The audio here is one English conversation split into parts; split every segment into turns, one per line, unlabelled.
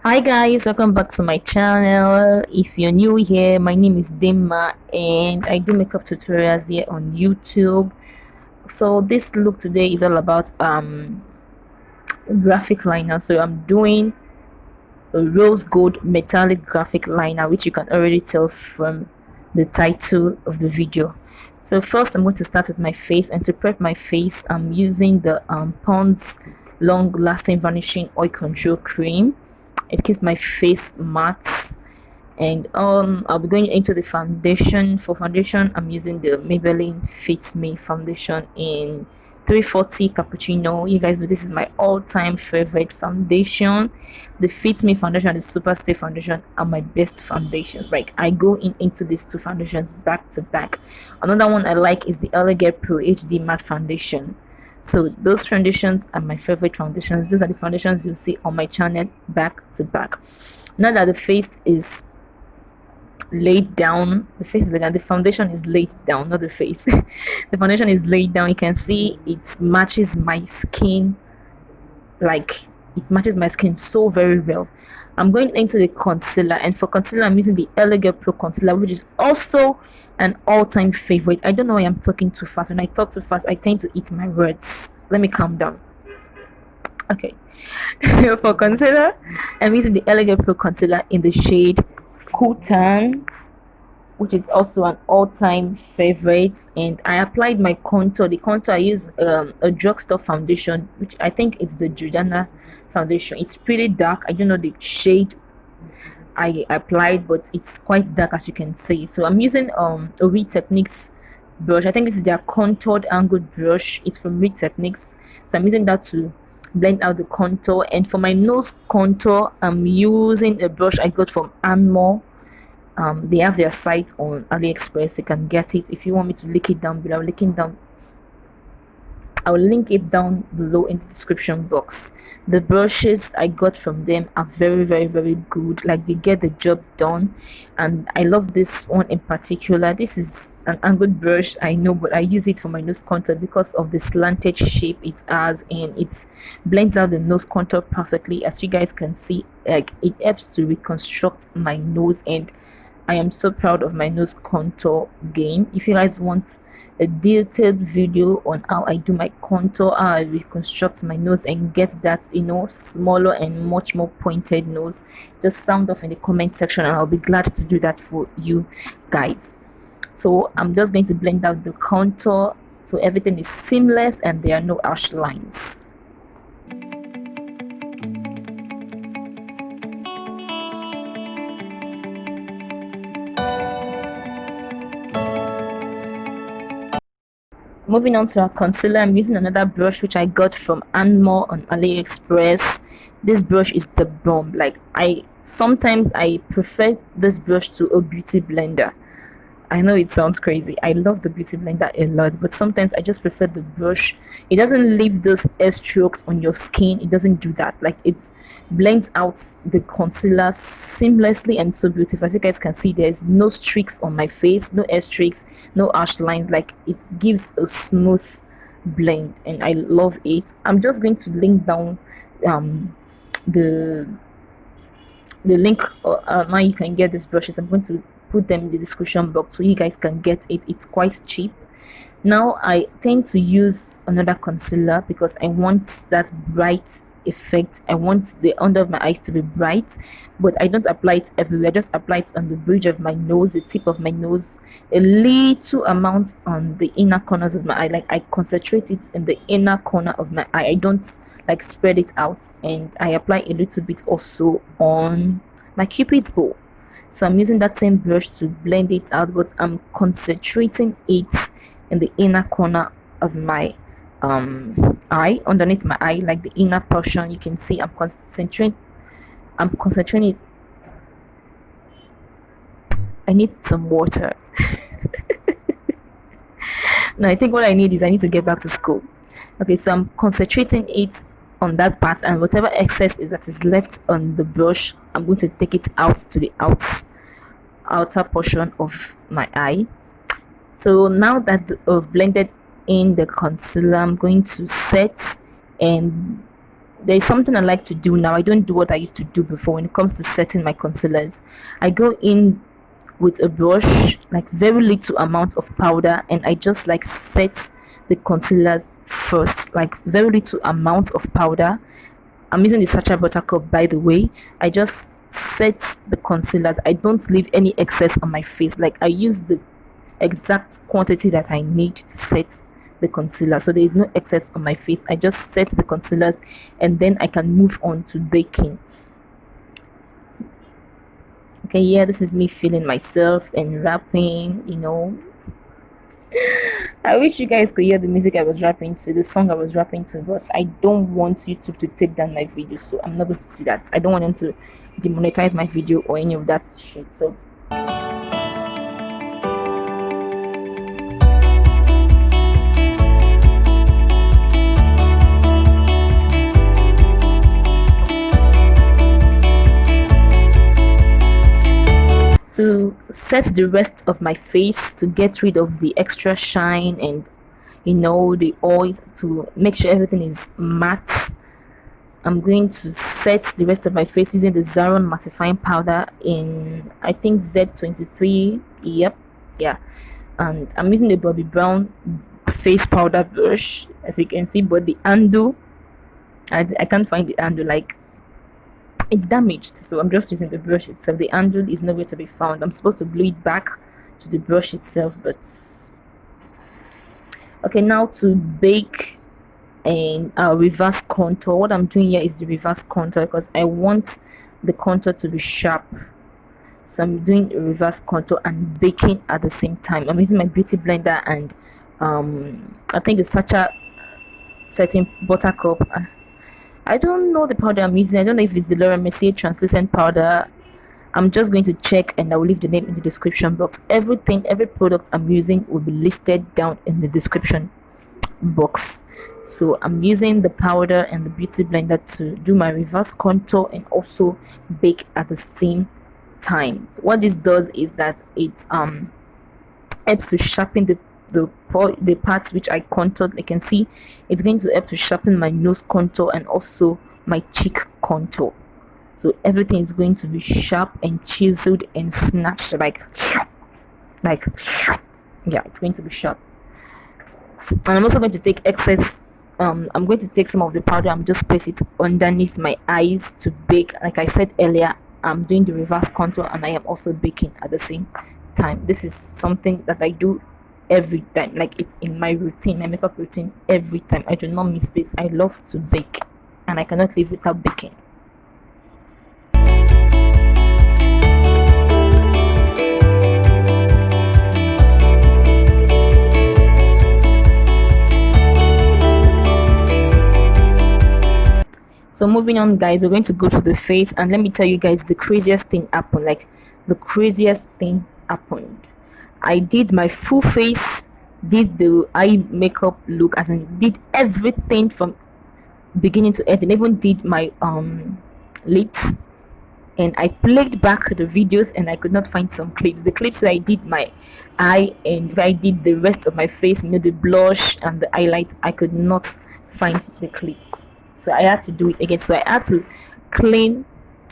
Hi guys, welcome back to my channel. If you're new here, my name is Dinma and I do makeup tutorials here on YouTube. So this look today is all about graphic liner. So I'm doing a rose gold metallic graphic liner, which you can already tell from the title of the video. So first I'm going to start with my face, and to prep my face I'm using the Pond's long lasting vanishing oil control cream. It keeps my face matte. And I'll be going into the foundation. For foundation I'm using the Maybelline Fit Me foundation in 340 cappuccino. You guys know this is my all-time favorite foundation. The Fit Me foundation and the Super Stay foundation are my best foundations. Like, I go into these two foundations back to back. Another one I like is the Elegant Pro HD matte foundation. So those foundations are my favorite foundations. These are the foundations you'll see on my channel back to back. Now that the face is laid down, the foundation is laid down, not the face. The foundation is laid down. You can see it matches my skin, like it matches my skin so very well. I'm going into the concealer, and for concealer I'm using the Elegant Pro concealer, which is also an all-time favorite. I don't know why I'm talking too fast. When I talk too fast I tend to eat my words. Let me calm down. Okay. For concealer I'm using the Elegant Pro concealer in the shade Cool Tan, which is also an all-time favorite. And I applied my contour. The contour I use a drugstore foundation, which I think it's the Jordana foundation. It's pretty dark. I don't know the shade I applied, but it's quite dark, as you can see. So I'm using a Reed Techniques brush. I think this is their contoured angled brush. It's from Reed Techniques, so I'm using that to blend out the contour. And for my nose contour I'm using a brush I got from Anmore. They have their site on AliExpress. You can get it. If you want me to link it down below, I will link it down below in the description box. The brushes I got from them are very, very, very good. Like, they get the job done, and I love this one in particular. This is an angled brush, I know, but I use it for my nose contour because of the slanted shape it has, and it blends out the nose contour perfectly. As you guys can see, like, it helps to reconstruct my nose, and I am so proud of my nose contour game. If you guys want a detailed video on how I do my contour, how I reconstruct my nose and get that, you know, smaller and much more pointed nose, just sound off in the comment section and I'll be glad to do that for you guys. So I'm just going to blend out the contour so everything is seamless and there are no harsh lines. Moving on to our concealer, I'm using another brush which I got from Anmore on AliExpress. This brush is the bomb. Like, sometimes I prefer this brush to a beauty blender. I know it sounds crazy. I love the beauty blender a lot, but sometimes I just prefer the brush. It doesn't leave those air strokes on your skin. It doesn't do that. Like, it blends out the concealer seamlessly and so beautiful. As you guys can see, there's no streaks on my face, no air streaks, no harsh lines. Like, it gives a smooth blend and I love it. I'm just going to link down the link now you can get these brushes. I'm going to put them in the description box so you guys can get it. It's quite cheap. Now I tend to use another concealer because I want that bright effect. I want the under of my eyes to be bright, but I don't apply it everywhere. I just apply it on the bridge of my nose, the tip of my nose, a little amount on the inner corners of my eye. Like, I concentrate it in the inner corner of my eye. I don't like spread it out, and I apply a little bit also on my cupid's bow. So I'm using that same brush to blend it out, but I'm concentrating it in the inner corner of my eye, underneath my eye, like the inner portion. You can see I'm concentrating it. I need some water. No, I think what I need to get back to school. Okay, so I'm concentrating it on that part, and whatever excess that is left on the brush, I'm going to take it out to the outer portion of my eye. So now that I've blended in the concealer, I'm going to set and There is something I like to do now. I don't do what I used to do before when it comes to setting my concealers. I go in with a brush, like very little amount of powder, and I just like set the concealers first, like very little amount of powder. I'm using the Sacha Buttercup, by the way. I just set the concealers. I don't leave any excess on my face. Like, I use the exact quantity that I need to set the concealer, so there is no excess on my face. I just set the concealers and then I can move on to baking. Okay, yeah, this is me feeling myself and rapping, you know. I wish you guys could hear the music I was rapping to, the song I was rapping to, but I don't want YouTube to take down my video, so I'm not going to do that. I don't want them to demonetize my video or any of that shit. To set the rest of my face, to get rid of the extra shine and, you know, the oils, to make sure everything is matte, I'm going to set the rest of my face using the Zaron mattifying powder in, I think, Z23. Yep, yeah. And I'm using the Bobbi Brown face powder brush, as you can see, but the handle, I can't find the handle, like, it's damaged, so I'm just using the brush itself. The handle is nowhere to be found. I'm supposed to glue it back to the brush itself, but okay. Now to bake and reverse contour. What I'm doing here is the reverse contour because I want the contour to be sharp, so I'm doing a reverse contour and baking at the same time. I'm using my beauty blender and I think the Sacha setting buttercup. I don't know the powder I'm using. I don't know if it's the Mercier translucent powder. I'm just going to check and I will leave the name in the description box. Every product I'm using will be listed down in the description box. So I'm using the powder and the beauty blender to do my reverse contour and also bake at the same time. What this does is that it helps to sharpen the parts which I contoured. You can see it's going to help to sharpen my nose contour and also my cheek contour, so everything is going to be sharp and chiseled and snatched, like yeah, it's going to be sharp. And I'm also going to take excess I'm going to take some of the powder and just place it underneath my eyes to bake. Like I said earlier, I'm doing the reverse contour and I am also baking at the same time. This is something that I do every time, like it's in my routine, my makeup routine every time. I do not miss this. I love to bake and I cannot live without baking. So moving on, guys, we're going to go to the face, and let me tell you guys, the craziest thing happened. Like, the craziest thing happened. I did my full face, did the eye makeup look, as in did everything from beginning to end, and even did my lips. And I played back the videos and I could not find some clips. The clips where I did my eye and where I did the rest of my face, you know, the blush and the highlight, I could not find the clip. So I had to do it again. So I had to clean,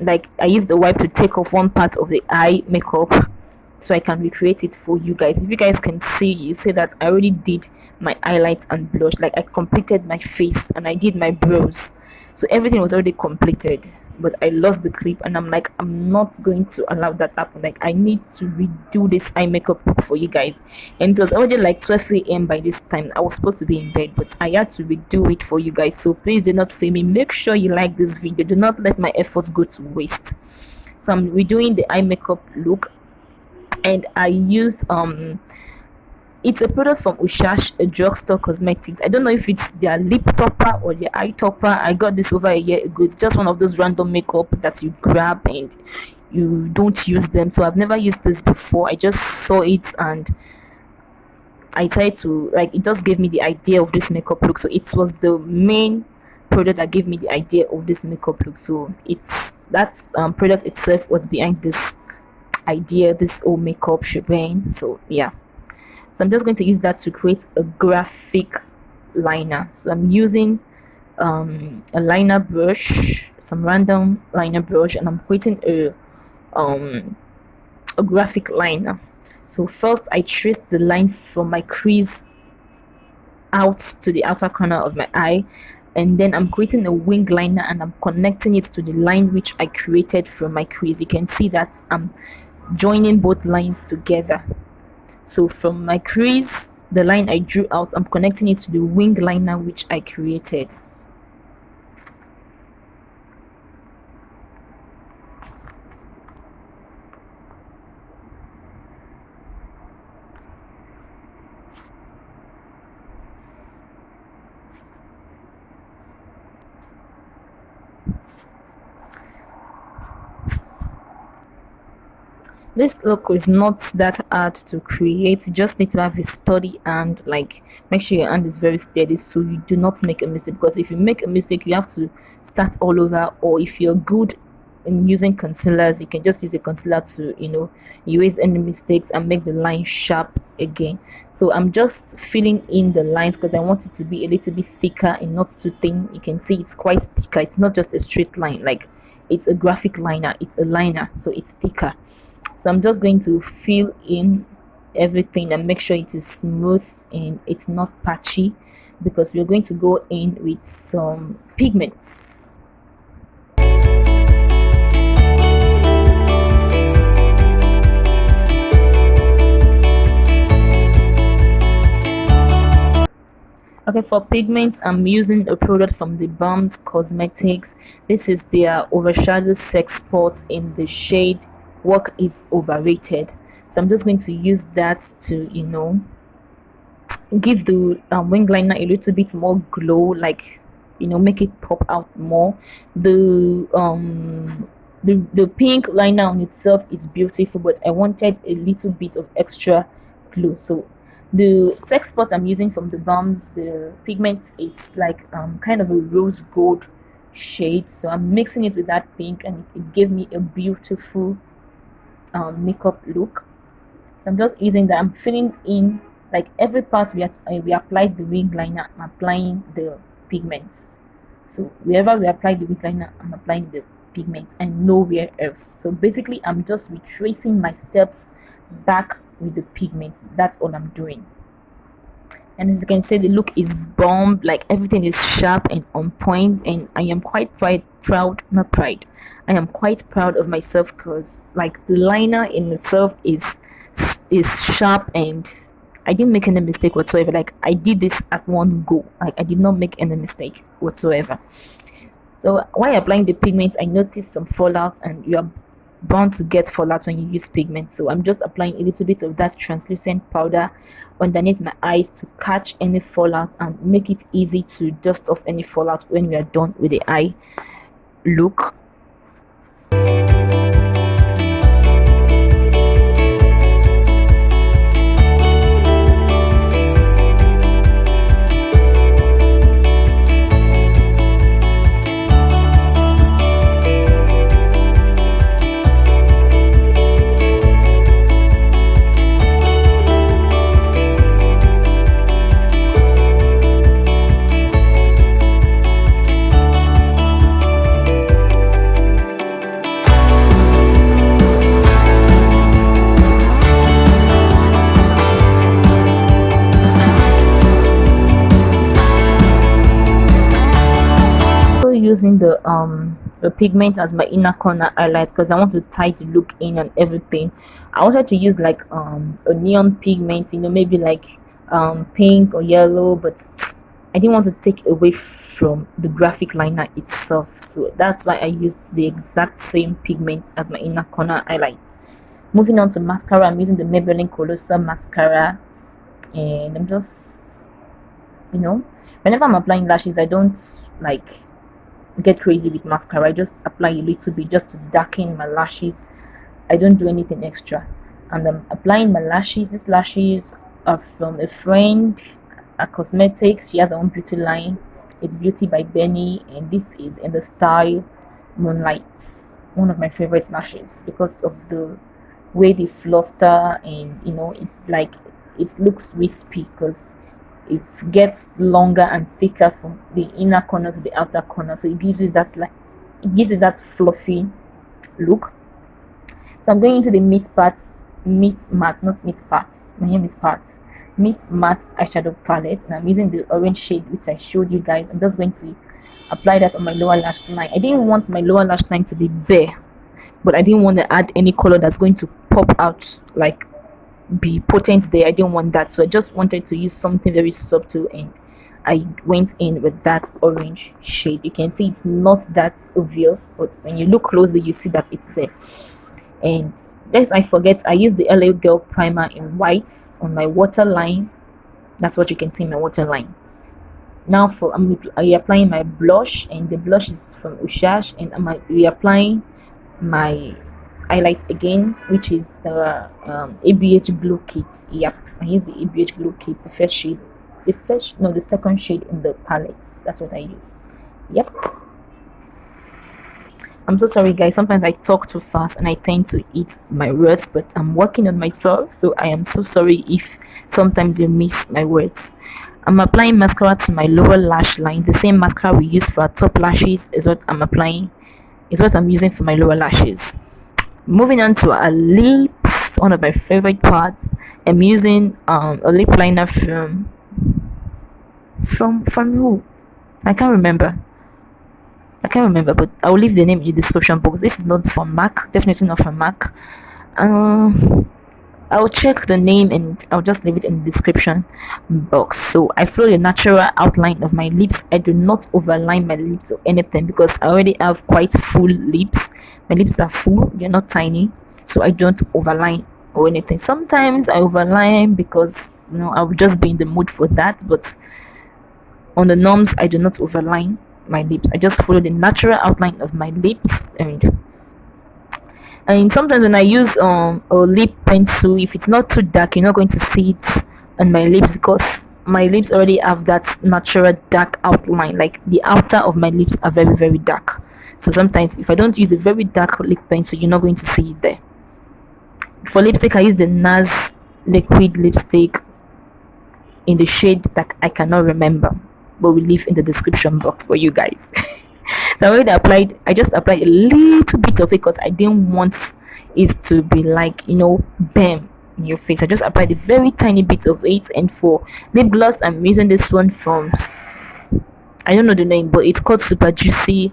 like I used the wipe to take off one part of the eye makeup so I can recreate it for you guys. If you guys can see, you see that I already did my highlight and blush. Like, I completed my face and I did my brows. So everything was already completed. But I lost the clip and I'm like, I'm not going to allow that happen. Like, I need to redo this eye makeup look for you guys. And it was already like 12 a.m. by this time. I was supposed to be in bed, but I had to redo it for you guys. So please do not fail me. Make sure you like this video. Do not let my efforts go to waste. So I'm redoing the eye makeup look, and I used it's a product from Ushas, a drugstore cosmetics. I don't know if it's their lip topper or their eye topper. I got this over a year ago. It's just one of those random makeups that you grab and you don't use them. So I've never used this before. I just saw it and I tried to, like, it just gave me the idea of this makeup look. So it was the main product that gave me the idea of this makeup look. So it's that product itself was behind this idea, this whole makeup shebang. So yeah. So I'm just going to use that to create a graphic liner. So I'm using a liner brush, some random liner brush, and I'm creating a graphic liner. So first I trace the line from my crease out to the outer corner of my eye, and then I'm creating a wing liner and I'm connecting it to the line which I created from my crease. You can see that I'm joining both lines together. So from my crease, the line I drew out, I'm connecting it to the wing liner which I created. This look is not that hard to create. You just need to have a steady hand, like make sure your hand is very steady so you do not make a mistake, because if you make a mistake you have to start all over. Or if you're good in using concealers, you can just use a concealer to erase any mistakes and make the line sharp again. So I'm just filling in the lines because I want it to be a little bit thicker and not too thin. You can see it's quite thicker. It's not just a straight line, like it's a graphic liner, it's a liner, so it's thicker. So I'm just going to fill in everything and make sure it is smooth and it's not patchy, because we're going to go in with some pigments. Okay, for pigments, I'm using a product from the Balms Cosmetics. This is their overshadow sexpot in the shade Work is Overrated. So I'm just going to use that to give the wing liner a little bit more glow, like make it pop out more. The pink liner on itself is beautiful, but I wanted a little bit of extra glow. So the sexpot I'm using from the Balms, the pigment, it's like kind of a rose gold shade. So I'm mixing it with that pink and it gave me a beautiful makeup look. So I'm just using that. I'm filling in like every part we applied the wing liner, I'm applying the pigments. So wherever we apply the wing liner, I'm applying the pigment and nowhere else. So basically I'm just retracing my steps back with the pigment. That's all I'm doing. And as you can see, the look is bomb, like everything is sharp and on point, and I am quite I am quite proud of myself, because like the liner in itself is sharp and I didn't make any mistake whatsoever. Like I did this at one go, like I did not make any mistake whatsoever. So while applying the pigment, I noticed some fallout, and you are bound to get fallout when you use pigment. So I'm just applying a little bit of that translucent powder underneath my eyes to catch any fallout and make it easy to dust off any fallout when we are done with the eye look. Using the pigment as my inner corner highlight because I want to tie the look in and everything. I wanted to use like a neon pigment, maybe like pink or yellow, but I didn't want to take away from the graphic liner itself, so that's why I used the exact same pigment as my inner corner highlight. Moving on to mascara, I'm using the Maybelline Colossal mascara, and I'm just whenever I'm applying lashes, I don't like get crazy with mascara. I just apply a little bit just to darken my lashes. I don't do anything extra. And I'm applying my lashes. These lashes are from a friend at cosmetics. She has her own beauty line. It's Beauty by Benny, and this is in the style Moonlight. One of my favorite lashes because of the way they fluster, and it's like it looks wispy because it gets longer and thicker from the inner corner to the outer corner, so it gives you that, like, it gives you that fluffy look. So I'm going into the meat matte, not meat part, my name is part, meat matte eyeshadow palette, and I'm using the orange shade which I showed you guys. I'm just going to apply that on my lower lash line. I didn't want my lower lash line to be bare, but I didn't want to add any color that's going to pop out, like be potent there. I didn't want that, so I just wanted to use something very subtle, and I went in with that orange shade. You can see it's not that obvious, but when you look closely you see that it's there. And lest I forget, I used the LA Girl primer in white on my waterline. That's what you can see in my waterline. Now I'm reapplying my blush, and the blush is from Ushas, and I'm reapplying my highlight again, which is the ABH Glow Kit. Yep, I use the ABH Glow Kit, the second shade in the palette. That's what I used. Yep. I'm so sorry guys, sometimes I talk too fast and I tend to eat my words, but I'm working on myself, so I am so sorry if sometimes you miss my words. I'm applying mascara to my lower lash line. The same mascara we use for our top lashes is what I'm applying, is what I'm using for my lower lashes. Moving on to our lips, one of my favorite parts. I'm using a lip liner from who? I can't remember, but I'll leave the name in the description box. This is not from MAC, definitely not from MAC. I'll check the name and I'll just leave it in the description box. So I follow the natural outline of my lips. I do not overline my lips or anything because I already have quite full lips. My lips are full, they're not tiny, so I don't overline or anything. Sometimes I overline because, you know, I will just be in the mood for that, but on the norms I do not overline my lips. I just follow the natural outline of my lips, and sometimes when I use a lip pencil, if it's not too dark, you're not going to see it on my lips because my lips already have that natural dark outline. Like the outer of my lips are very, very dark, so sometimes if I don't use a very dark lip pencil, you're not going to see it there. For lipstick, I use the NARS liquid lipstick in the shade that I cannot remember, but we leave in the description box for you guys. So I just applied a little bit of it because I didn't want it to be like, you know, bam in your face. I just applied a very tiny bit of it. And for lip gloss, I'm using this one from, I don't know the name, but it's called Super Juicy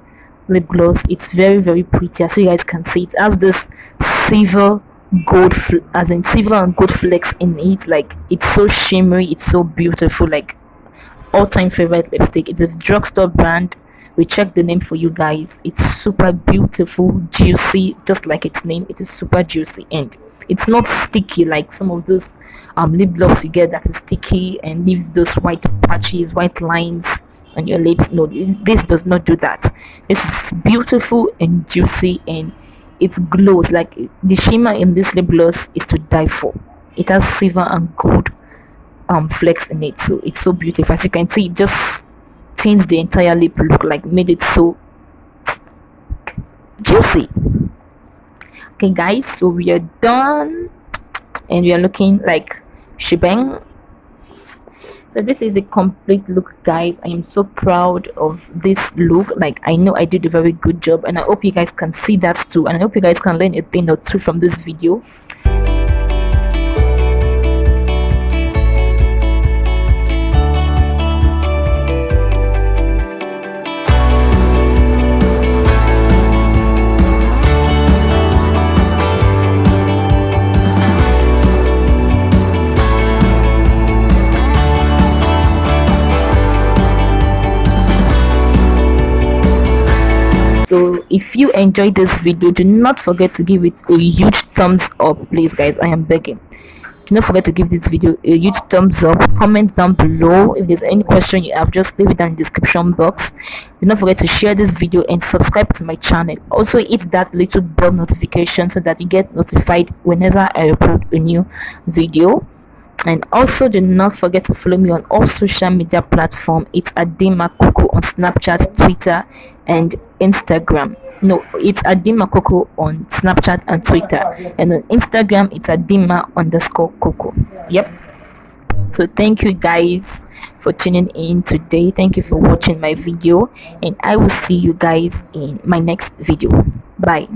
lip gloss. It's very, very pretty, as you guys can see. It has this silver and gold flecks in it. Like, it's so shimmery, it's so beautiful. Like, all-time favorite lipstick. It's a drugstore brand. We checked the name for you guys. It's super beautiful, juicy, just like its name. It is super juicy, and it's not sticky like some of those lip gloss you get that is sticky and leaves those white patches, white lines on your lips. No, this does not do that. This is beautiful and juicy, and it glows. Like, the shimmer in this lip gloss is to die for. It has silver and gold flecks in it, so it's so beautiful. As you can see, it just changed the entire lip look, like made it so juicy. Okay guys, so we are done and we are looking like shebang. So this is a complete look, guys. I am so proud of this look. Like, I know I did a very good job, and I hope you guys can see that too, and I hope you guys can learn a thing or two from this video. So if you enjoyed this video, do not forget to give it a huge thumbs up, please guys. I am begging. Do not forget to give this video a huge thumbs up. Comment down below if there's any question you have, just leave it down in the description box. Do not forget to share this video and subscribe to my channel. Also hit that little bell notification so that you get notified whenever I upload a new video. And also do not forget to follow me on all social media platforms. It's at Dinmacoco on Snapchat, Twitter, and Instagram. No, it's at Dinmacoco on Snapchat and Twitter, and on Instagram it's at Dinma_Coco. Yep. So thank you guys for tuning in today. Thank you for watching my video, and I will see you guys in my next video. Bye.